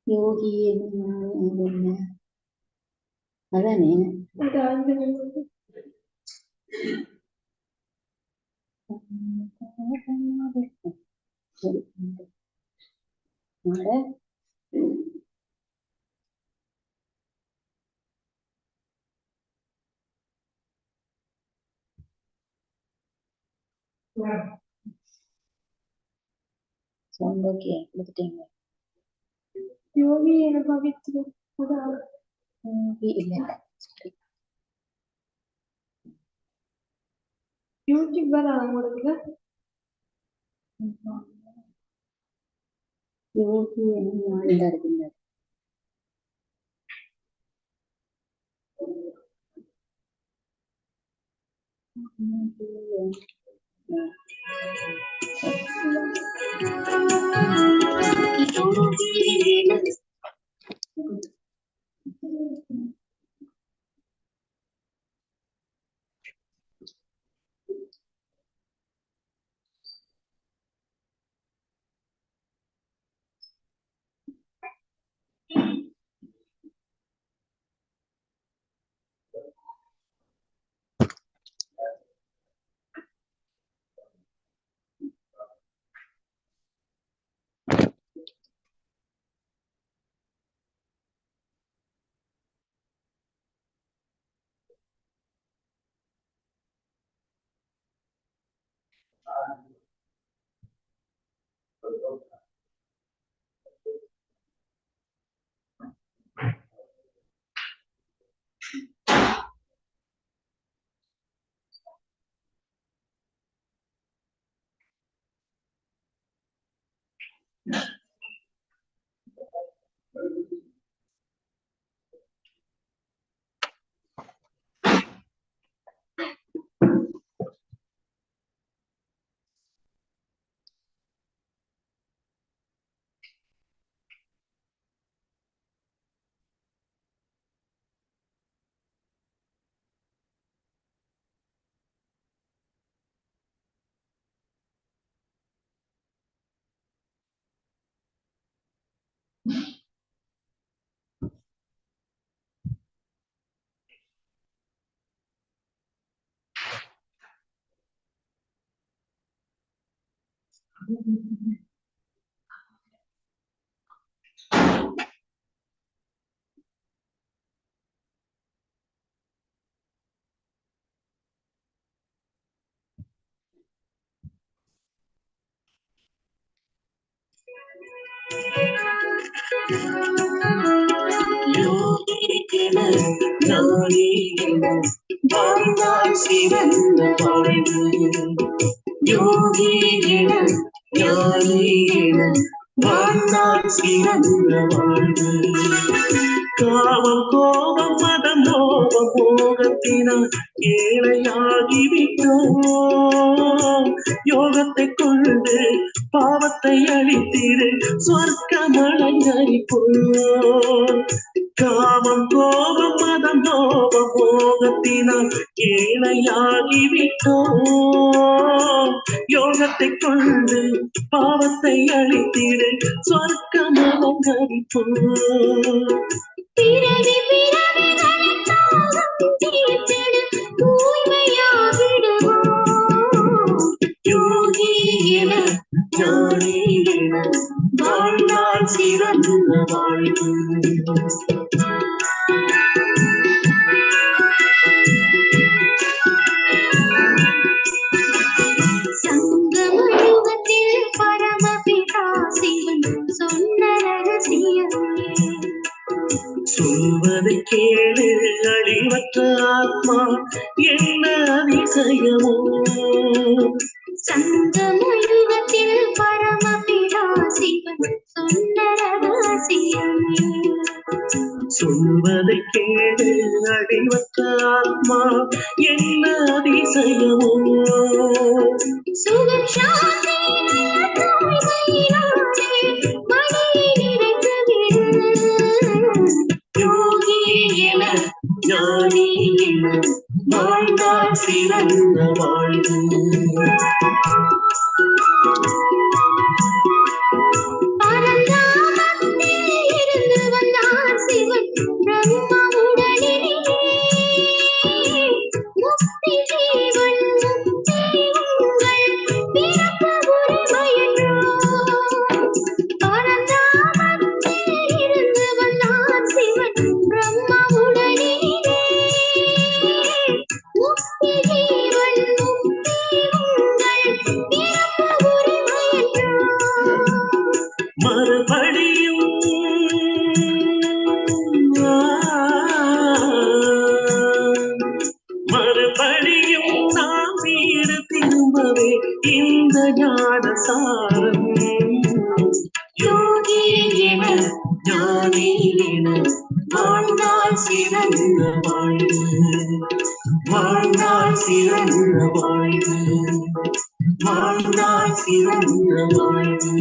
யோகி அதானே ஓகே எடுத்துட்டீங்க யோகி என்ன பவித்ரு இல்ல யூடியூப் வர உங்களுக்கு யோகி என்ன இருக்குங்க வாழ்ந்தால் சிறந்த வாழ்வு யோகி என ஞானி என வாழ்ந்தால் சிறந்த வாழ்வு காமம் கோபம் மதம் மோகம் போகத்தினால் ஏழையாகிவிட்டோம் யோகத்தை கொண்டு பாவத்தை அழித்திடு சொர்க்கம் அலங்கரிப்போம் காமம் கோபம் மதம் மோகம் போகத்தினால் ஏழையாகிவிட்டோம் யோகத்தை கொண்டு பாவத்தை அழித்திடு சொர்க்கம் அலங்கரிப்போம் பிறவி பிறவிகளின் தாகம் தீர்த்திடு தூய்மையாகிடுவோம் யோகி என ஞானி என வாழ்ந்தால் சிறந்த வாழ்வு சங்கம யுகத்தில் பரமபிதா சிவன் சொன்ன ரகசியமே சொல்வதை கேளு அழிவற்ற ஆத்மா என்ன அதிசயமோ சங்கம யுகத்தில் பரமபிதா சிவன் சொன்ன ரகசியமே சொல்வதை கேளு அழிவற்ற ஆத்மா என்ன அதிசயமோ சுகம் சாந்தி நல்ல தூய்மையினாலே மனதை நிறைத்துவிடு யோகி என ஞானி என வாழ்ந்தால் சிறந்த வாழ்வு பரந்தாமத்தில் இருந்து வந்தார் சிவன் பிரம்மாவுடனே முக்தி ஜீவன் முக்தி உங்கள் பிறப்பு உரிமையன்றோ பரந்தாமத்தில் இருந்து வந்தார் சிவன் பிரம்மாவுடனே முக்தி ஜீவன் முக்தி உங்கள் பிறப்பு உரிமையன்றோ மறுபடியும் மறுபடியும் நாம் வீடு திரும்பவே இந்த ஞானசாரம் யோகி என ஞானி என வாழ்ந்தால் சிறந்த வாழ்வு வாழ்ந்தால் சிறந்த வாழ்வு வாழ்ந்தால் சிறந்த வாழ்வு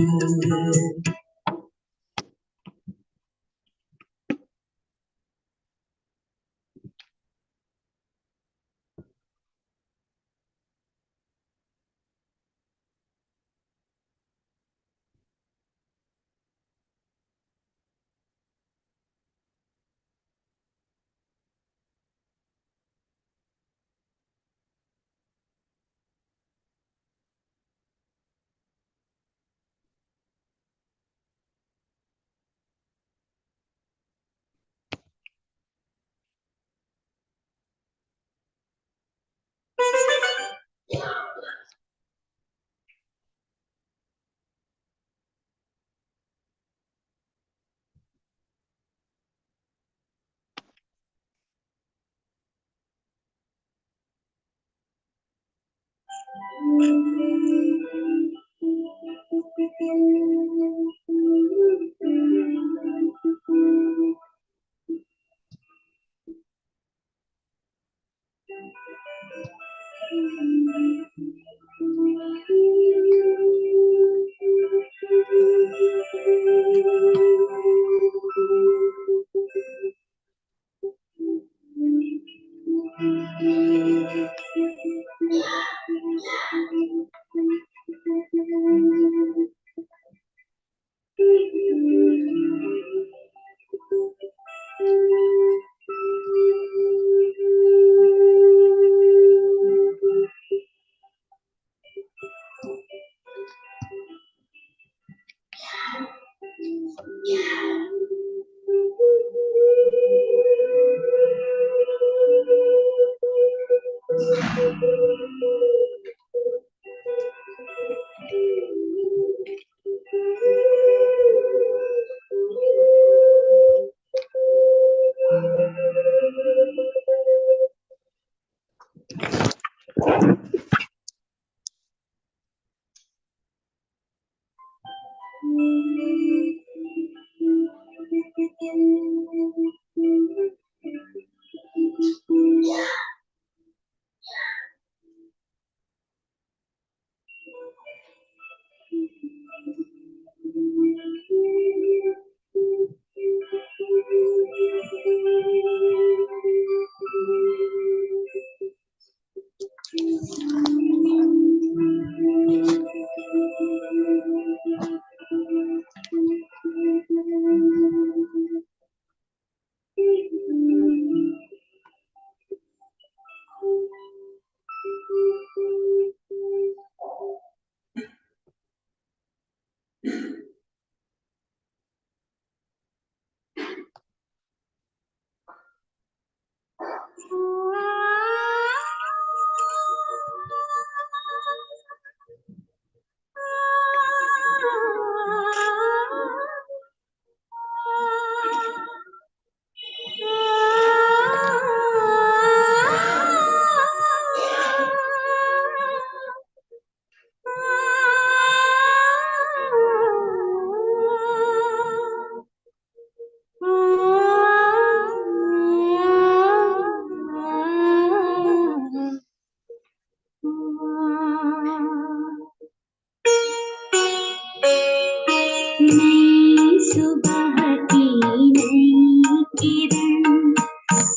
नई सुबह की नई किरण,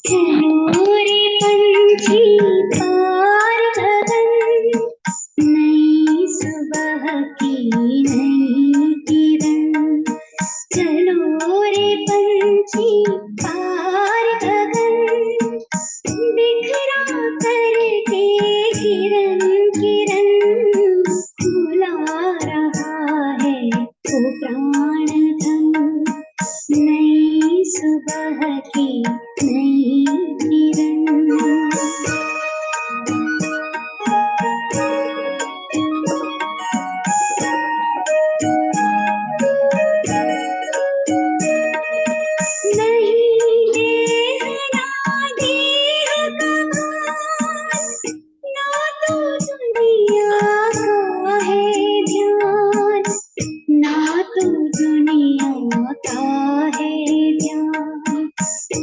चलो रे पंछी पार गगन। नई सुबह की नई किरण, चलो रे पंछी पार गगन। बिखरा करके किरण किरण, बुला रहा है वो प्राण धन। नई सुबह की नई किरण। नहीं देखना देह का भान, ना तो दुनिया का है ध्यान, ना तो दुनिया का है ध्यान।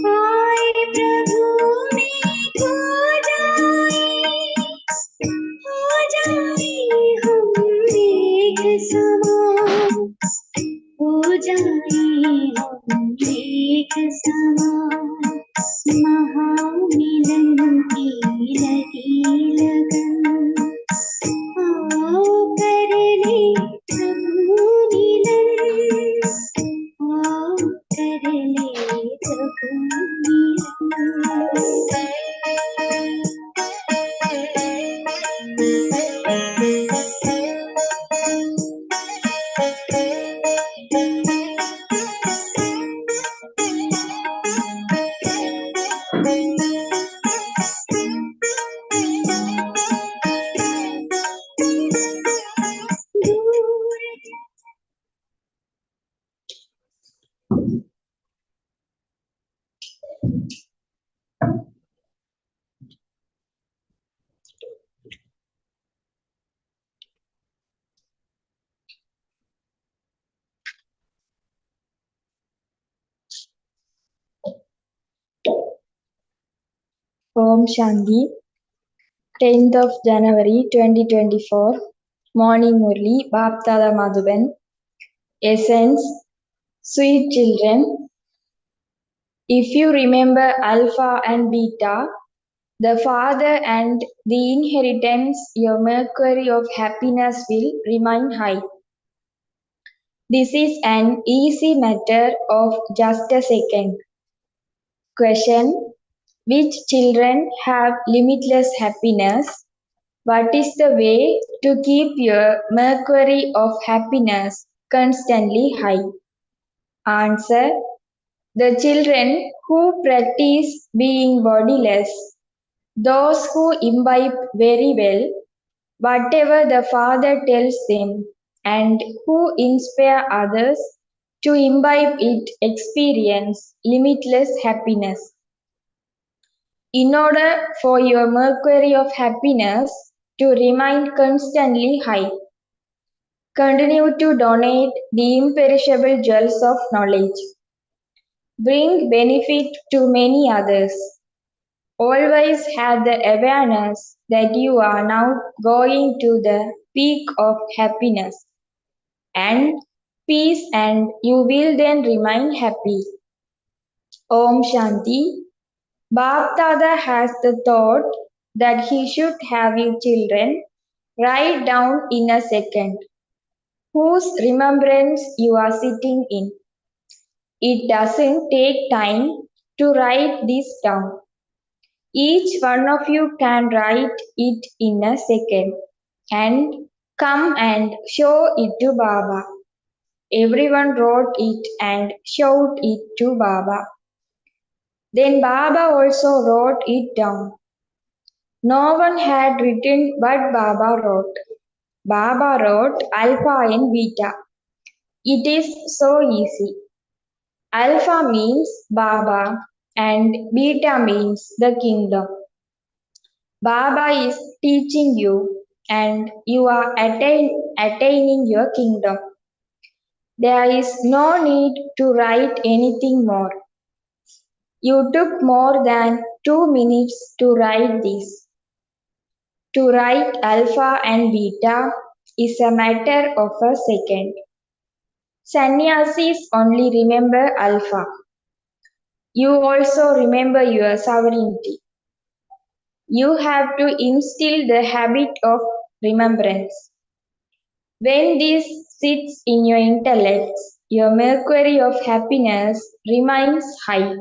आए प्रभु में खो जाए, हो जाए हम एक समान, हो जाए हम एक समान। महामिलन की लगी लगन, आओ कर ले प्रभु मिलन, आओ कर ले प्रभु Om Shanti, 10th of January 2024, Morning Murli, Baptada Madhuban, Essence, Sweet children, if you remember Alpha and Beta, the Father and the inheritance, your mercury of happiness will remain high. This is an easy matter of just a second. Question: which children have limitless happiness? What is the way to keep your mercury of happiness constantly high? Answer: the children who practice being bodiless, those who imbibe very well whatever the Father tells them, and who inspire others to imbibe it, experience limitless happiness. In order for your mercury of happiness to remain constantly high, continue to donate the imperishable jewels of knowledge. Bring benefit to many others. Always have the awareness that you are now going to the peak of happiness and peace, and you will then remain happy. Om Shanti. Bap Dada has the thought that he should have you children write down in a second whose remembrance you are sitting in. It doesn't take time to write this down. Each one of you can write it in a second and come and show it to Baba. Everyone wrote it and showed it to Baba. Then Baba also wrote it down. No one had written what Baba wrote. Baba wrote Alpha and Beta. It is so easy. Alpha means Baba and Beta means the kingdom. Baba is teaching you and you are attaining your kingdom. There is no need to write anything more. You took more than 2 minutes to write this. To write Alpha and Beta is a matter of a second. Sannyasis only remember Alpha. You also remember your sovereignty. You have to instill the habit of remembrance. When this sits in your intellect, your mercury of happiness remains high.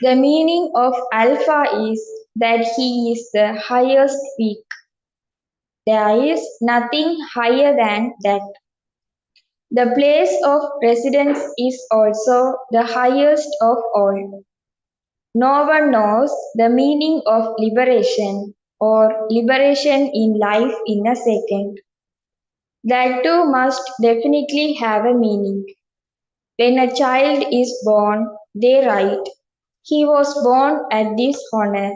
The meaning of Alpha is that he is the highest peak. There is nothing higher than that. The place of residence is also the highest of all. No one knows the meaning of liberation or liberation in life in a second. That too must definitely have a meaning. When a child is born, they write, he was born at this honor,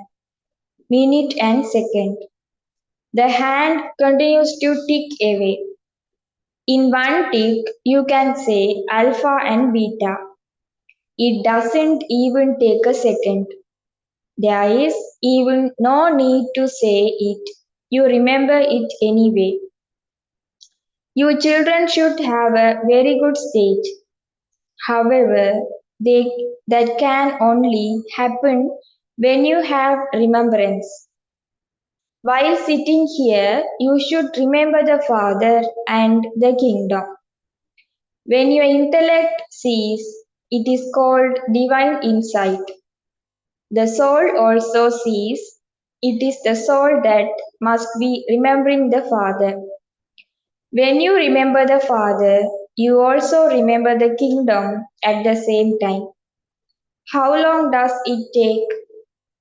minute and second. The hand continues to tick away. In one tick, you can say alpha and beta. It doesn't even take a second. There is even no need to say it. You remember it anyway. You children should have a very good stage. However, that can only happen when you have remembrance. While sitting here, you should remember the Father and the kingdom. When your intellect sees, it is called divine insight. The soul also sees, it is the soul that must be remembering the Father. When you remember the Father, you also remember the kingdom at the same time. How long does it take?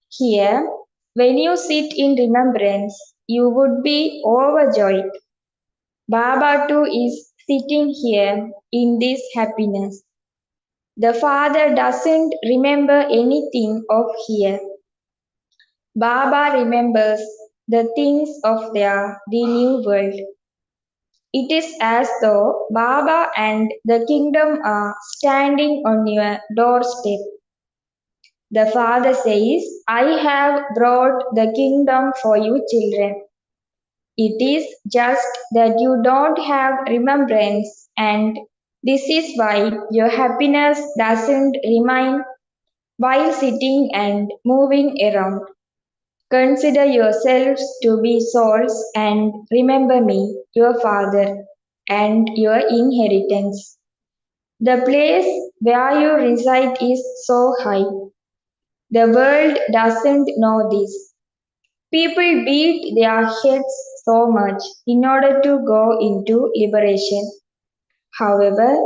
Here, when you sit in remembrance, you would be overjoyed. Baba too is sitting here in this happiness. The Father doesn't remember anything of here. Baba remembers the things of the new world. It is as though Baba and the kingdom are standing on your doorstep. The father says, I have brought the kingdom for you children. It is just that you don't have remembrance, and this is why your happiness doesn't remain while sitting and moving around. Consider yourselves to be souls and remember me, your father, and your inheritance. The place where you reside is so high. The world doesn't know this. People beat their heads so much in order to go into liberation. However,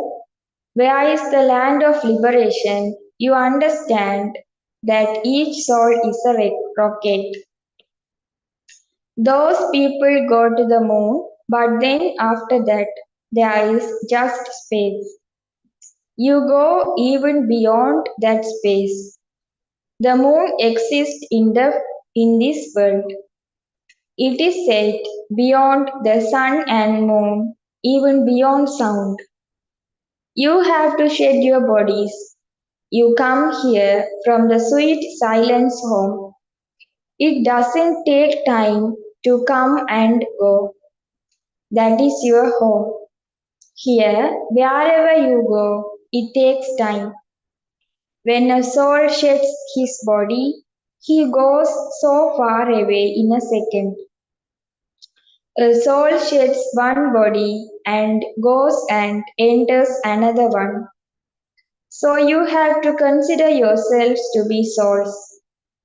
where is the land of liberation? You understand that each soul is a rocket. Those people go to the moon, but then after that, there is just space. You go even beyond that space. The moon exists in this world. It is said beyond the sun and moon, even beyond sound. You have to shed your bodies. You come here from the sweet silence home. It doesn't take time to come and go. That is your home. Here, wherever you go, it takes time. When a soul sheds his body, he goes so far away in a second. A soul sheds one body and goes and enters another one. So you have to consider yourselves to be souls.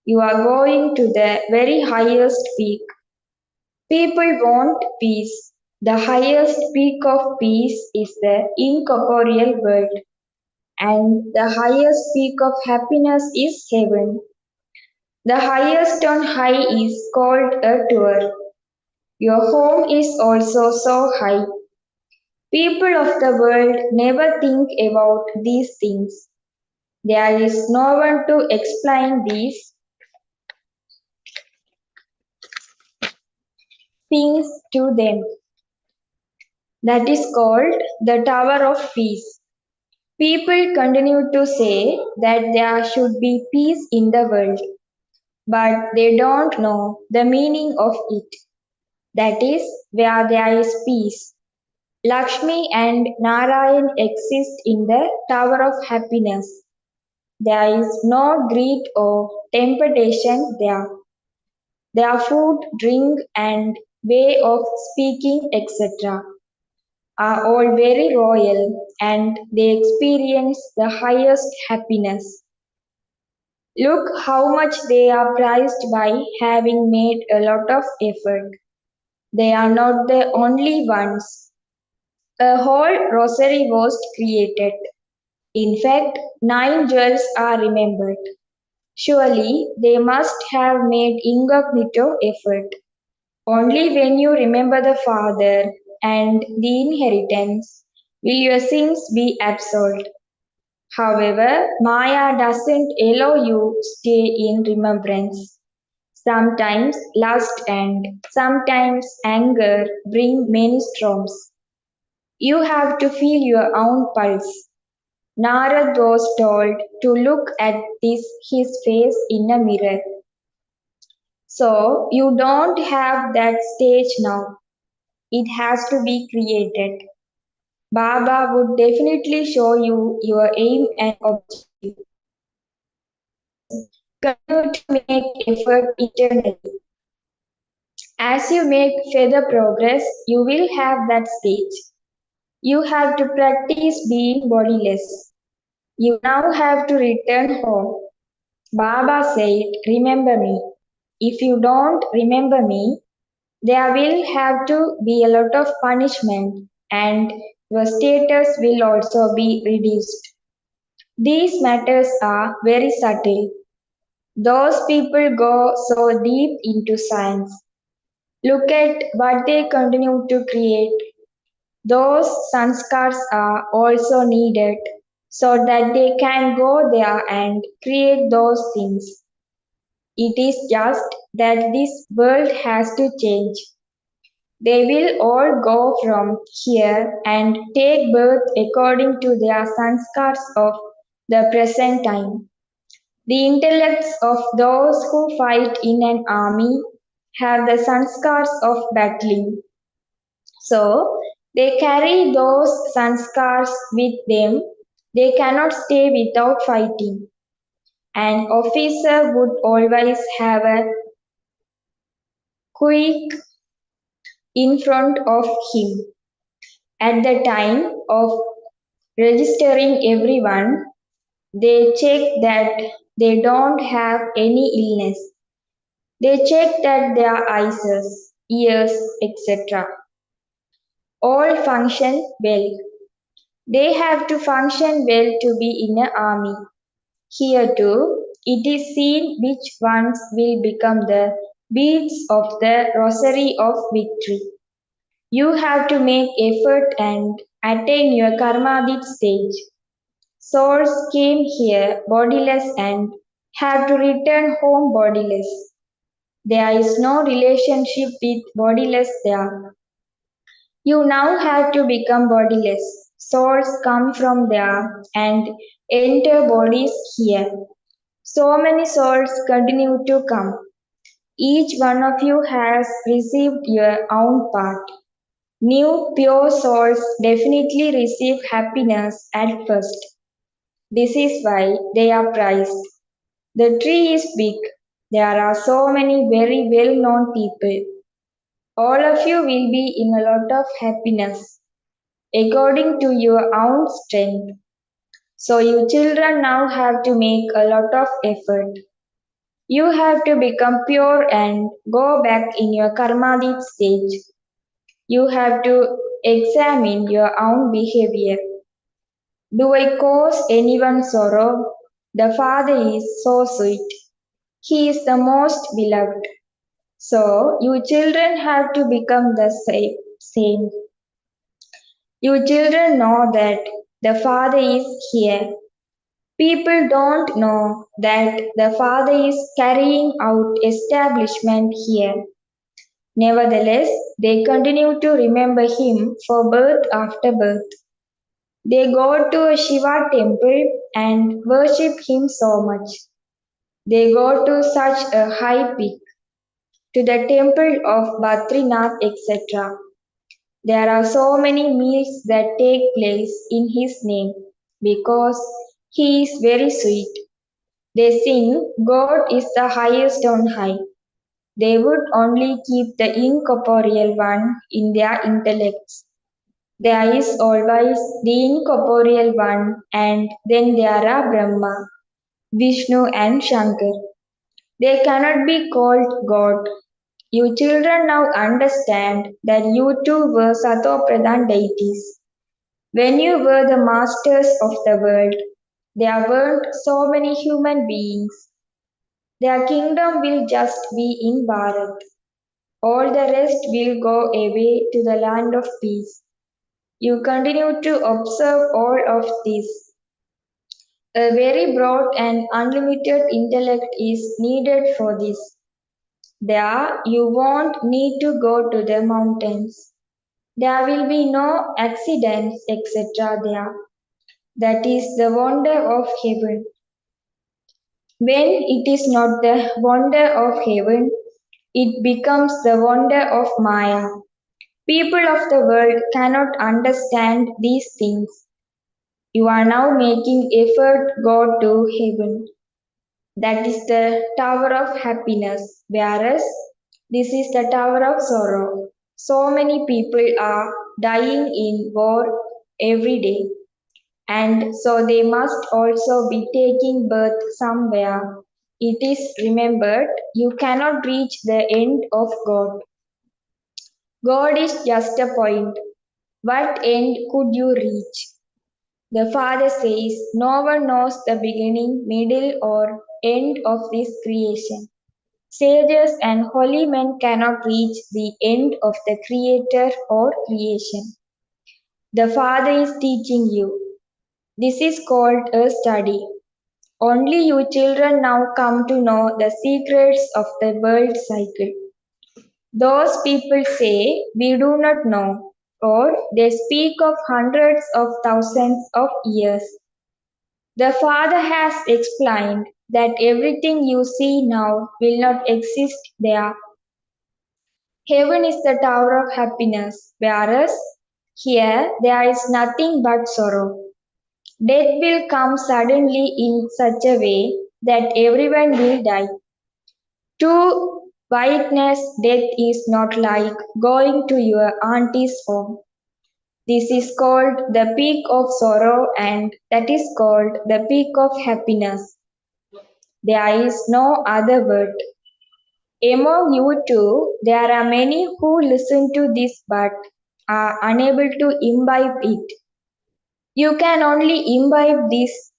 You are going to the very highest peak. People want peace. The highest peak of peace is the incorporeal world, and the highest peak of happiness is heaven. The highest on high is called a tour. Your home is also so high. People of the world never think about these things. There is no one to explain these things to them. That is called the Tower of Peace. People continue to say that there should be peace in the world, but they don't know the meaning of it. That is, where there is peace. Lakshmi and Narayan exist in the Tower of Happiness. There is no greed or temptation there. Their food, drink, and way of speaking, etc., are all very royal and they experience the highest happiness. Look how much they are prized by having made a lot of effort. They are not the only ones. A whole rosary was created. In fact, 9 jewels are remembered. Surely they must have made incognito effort. Only when you remember the Father and the inheritance will your sins be absolved. However, Maya doesn't allow you stay in remembrance. Sometimes lust and sometimes anger bring many storms. You have to feel your own pulse. Narad was told to look at his face in a mirror. So you don't have that stage now. It has to be created. Baba would definitely show you your aim and objective. Continue to make effort eternally. As you make further progress, you will have that stage. You have to practice being bodiless. You now have to return home. Baba said, remember me. If you don't remember me, there will have to be a lot of punishment and your status will also be reduced. These matters are very subtle. Those people go so deep into science. Look at what they continue to create. Those sanskars are also needed so that they can go there and create those things. It is just that this world has to change. They will all go from here and take birth according to their sanskars of the present time. The intellects of those who fight in an army have the sanskars of battling. So they carry those sanskars with them. They cannot stay without fighting. An officer would always have a quick in front of him. At the time of registering everyone, they check that they don't have any illness. They check that their eyes, ears, etc. all function well. They have to function well to be in an army. Here too, it is seen which ones will become the beads of the rosary of victory. You have to make effort and attain your karmadit stage. Souls came here bodiless and have to return home bodiless. There is no relationship with bodiless there. You now have to become bodiless. Souls come from there and enter bodies here. So many souls continue to come. Each one of you has received your own part. New pure souls definitely receive happiness at first. This is why they are prized. The tree is big. There are so many very well known people. All of you will be in a lot of happiness according to your own strength. So, you children now have to make a lot of effort. You have to become pure and go back in your karmadit stage. You have to examine your own behavior. Do I cause anyone sorrow? The Father is so sweet. He is the most beloved. So, you children have to become the same. You children know that the Father is here. People don't know that the Father is carrying out establishment here. Nevertheless, they continue to remember Him for birth after birth. They go to a Shiva temple and worship Him so much. They go to such a high peak, to the temple of Badrinath, etc. There are so many meals that take place in His name because He is very sweet. They sing, God is the highest on high. They would only keep the incorporeal one in their intellects. There is always the incorporeal one, and then there are Brahma, Vishnu, and Shankar. They cannot be called God. You children now understand that you too were Sato Pradhan deities. When you were the masters of the world, there weren't so many human beings. Their kingdom will just be in Bharat. All the rest will go away to the land of peace. You continue to observe all of this. A very broad and unlimited intellect is needed for this. There, you won't need to go to the mountains. There will be no accidents, etc. there. That is the wonder of heaven. When it is not the wonder of heaven, it becomes the wonder of Maya. People of the world cannot understand these things. You are now making effort go to heaven. That is the tower of happiness, whereas this is the tower of sorrow. So many people are dying in war every day, and so they must also be taking birth somewhere. It is remembered you cannot reach the end of God. God is just a point. What end could you reach? The Father says, no one knows the beginning, middle, or end of this creation. Sages and holy men cannot reach the end of the Creator or creation. The Father is teaching you. This is called a study. Only you children now come to know the secrets of the world cycle. Those people say, we do not know, or they speak of hundreds of thousands of years. The Father has explained that everything you see now will not exist there. Heaven is the tower of happiness, whereas here there is nothing but sorrow. Death will come suddenly in such a way that everyone will die. To witness death is not like going to your auntie's home. This is called the peak of sorrow, and that is called the peak of happiness. There is no other word. Among you two, there are many who listen to this but are unable to imbibe it. You can only imbibe this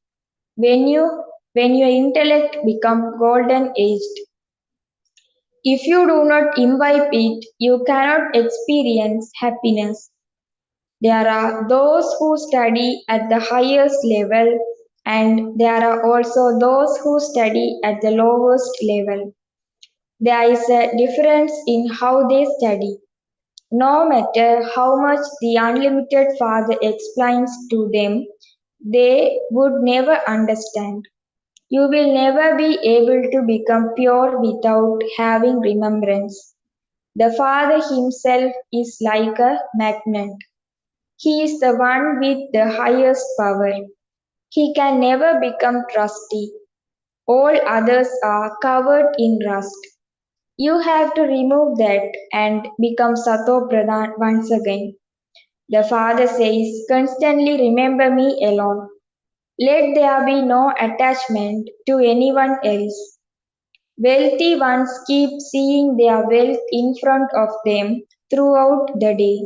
when your intellect becomes golden aged. If you do not imbibe it, you cannot experience happiness. There are those who study at the highest level, and there are also those who study at the lowest level. There is a difference in how they study. No matter how much the unlimited Father explains to them, they would never understand. You will never be able to become pure without having remembrance. The Father Himself is like a magnet. He is the one with the highest power. He can never become rusty. All others are covered in rust. You have to remove that and become Sato Pradhan once again. The Father says, constantly remember me alone. Let there be no attachment to anyone else. Wealthy ones keep seeing their wealth in front of them throughout the day.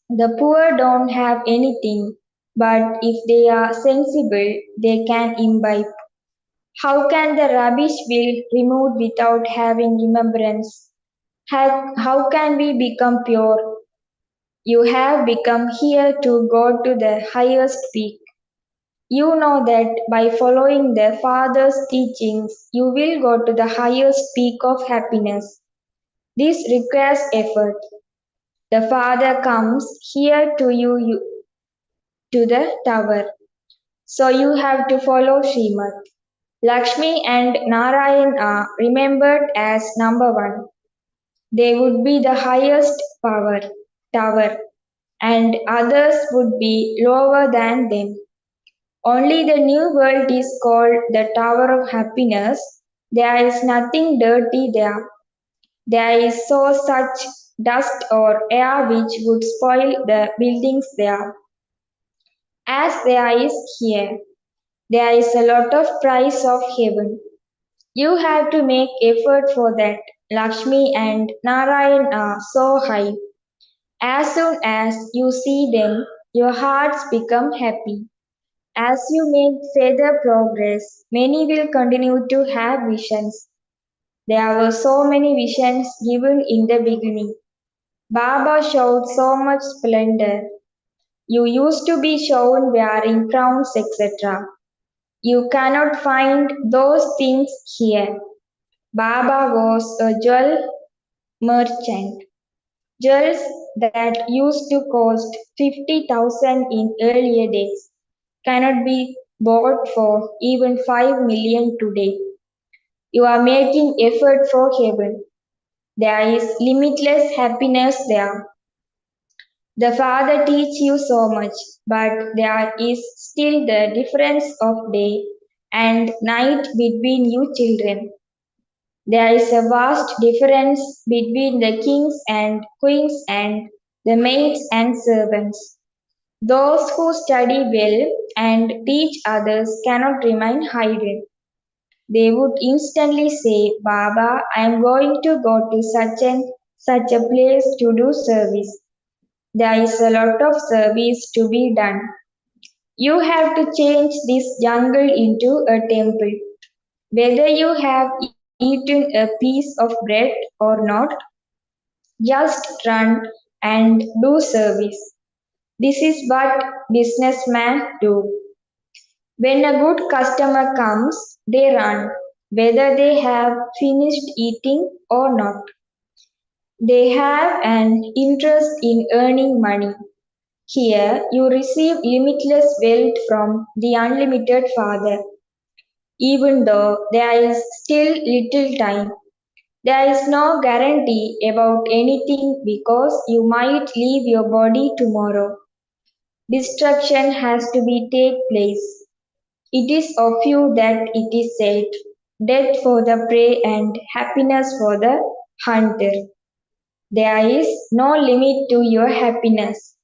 The poor don't have anything, but if they are sensible, they can imbibe. How can the rubbish be removed without having remembrance? How can we become pure? You have become here to go to the highest peak. You know that by following the Father's teachings, you will go to the highest peak of happiness. This requires effort. The Father comes here to you to the tower. So you have to follow Srimad. Lakshmi and Narayan are remembered as number one. They would be the highest power tower, and others would be lower than them. Only the new world is called the Tower of Happiness. There is nothing dirty there. There is so such dust or air which would spoil the buildings there. As there is here, there is a lot of price of heaven. You have to make effort for that. Lakshmi and Narayan are so high. As soon as you see them, your hearts become happy. As you make further progress, many will continue to have visions. There were so many visions given in the beginning. Baba showed so much splendor. You used to be shown wearing crowns, etc. You cannot find those things here. Baba was a jewel merchant. Jewels that used to cost 50,000 in earlier days cannot be bought for even 5 million today. You are making effort for heaven. There is limitless happiness there. The Father teach you so much, but there is still the difference of day and night between you children. There is a vast difference between the kings and queens and the maids and servants. Those who study well and teach others cannot remain hidden. They would instantly say, Baba, I am going to go to such a place to do service. There is a lot of service to be done. You have to change this jungle into a temple. Whether you have eaten a piece of bread or not, just run and do service. This is what businessmen do. When a good customer comes, they run, whether they have finished eating or not. They have an interest in earning money. Here, you receive limitless wealth from the unlimited Father. even though there is still little time. There is no guarantee about anything because you might leave your body tomorrow. Destruction has to be take place. It is of you that it is said, death for the prey and happiness for the hunter. There is no limit to your happiness.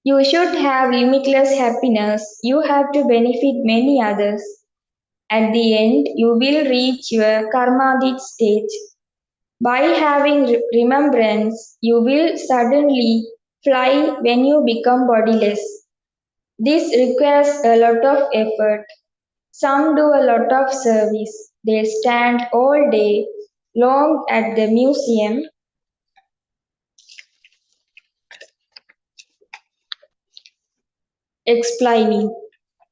You should have limitless happiness. You have to benefit many others. At the end, you will reach your karmadit stage. By having remembrance, you will suddenly fly when you become bodiless. This requires a lot of effort. Some do a lot of service. They stand all day long at the museum explaining.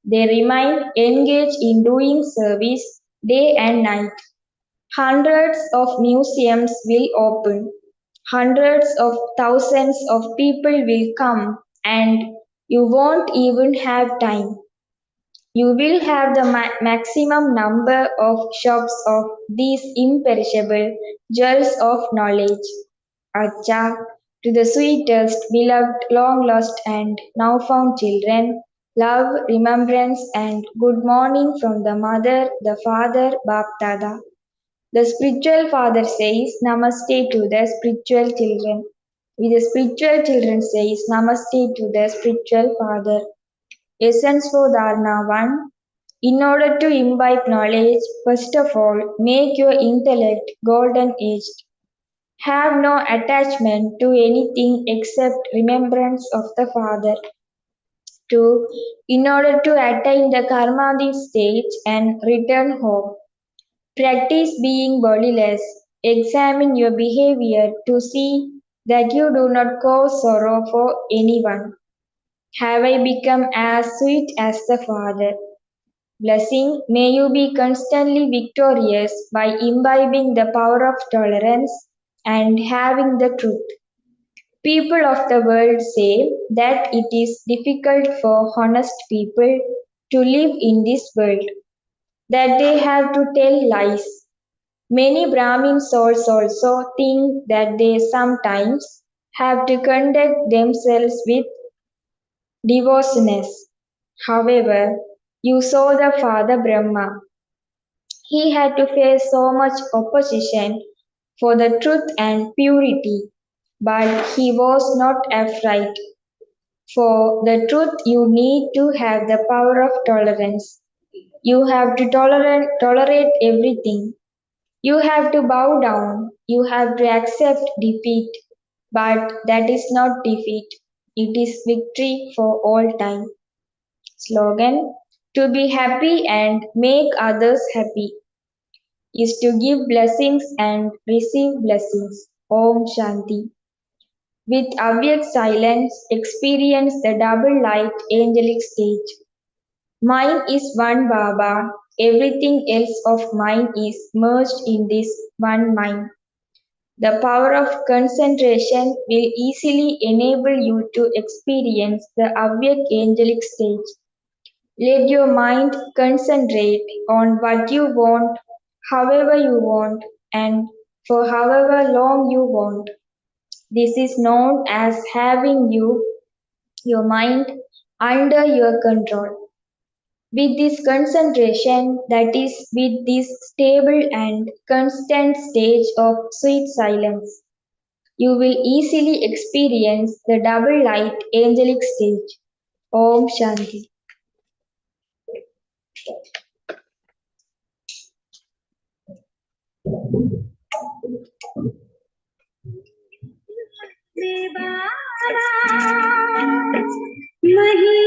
They remain engaged in doing service day and night. Hundreds of museums will open. Hundreds of thousands of people will come, and you won't even have time. You will have the maximum number of shops of these imperishable jewels of knowledge. Acha, to the sweetest, beloved, long lost, and now found children, love, remembrance, and good morning from the mother, the father, Baptada. The spiritual father says Namaste to the spiritual children. The spiritual children says Namaste to the spiritual father. Essence for Dharana 1. In order to imbibe knowledge, first of all, make your intellect golden aged. Have no attachment to anything except remembrance of the Father. 2. In order to attain the karmadhi stage and return home, practice being bodiless. Examine your behavior to see that you do not cause sorrow for anyone. Have I become as sweet as the Father? Blessing, may you be constantly victorious by imbibing the power of tolerance and having the truth. People of the world say that it is difficult for honest people to live in this world, that they have to tell lies. Many Brahmin souls also think that they sometimes have to conduct themselves with devotedness. However, you saw the Father Brahma. He had to face so much opposition for the truth and purity, but he was not afraid. For the truth, you need to have the power of tolerance. You have to tolerate everything. You have to bow down. You have to accept defeat. But that is not defeat, it is victory for all time. Slogan: to be happy and make others happy is to give blessings and receive blessings. Om Shanti. With Avyak silence, experience the double light angelic stage. Mine is one Baba, everything else of mine is merged in this one mind. The power of concentration will easily enable you to experience the Avyak angelic stage. Let your mind concentrate on what you want, however you want, and for however long you want. This is known as having your mind under your control. With this concentration, that is, with this stable and constant stage of sweet silence, you will easily experience the double light angelic stage. Om Shanti. महिमा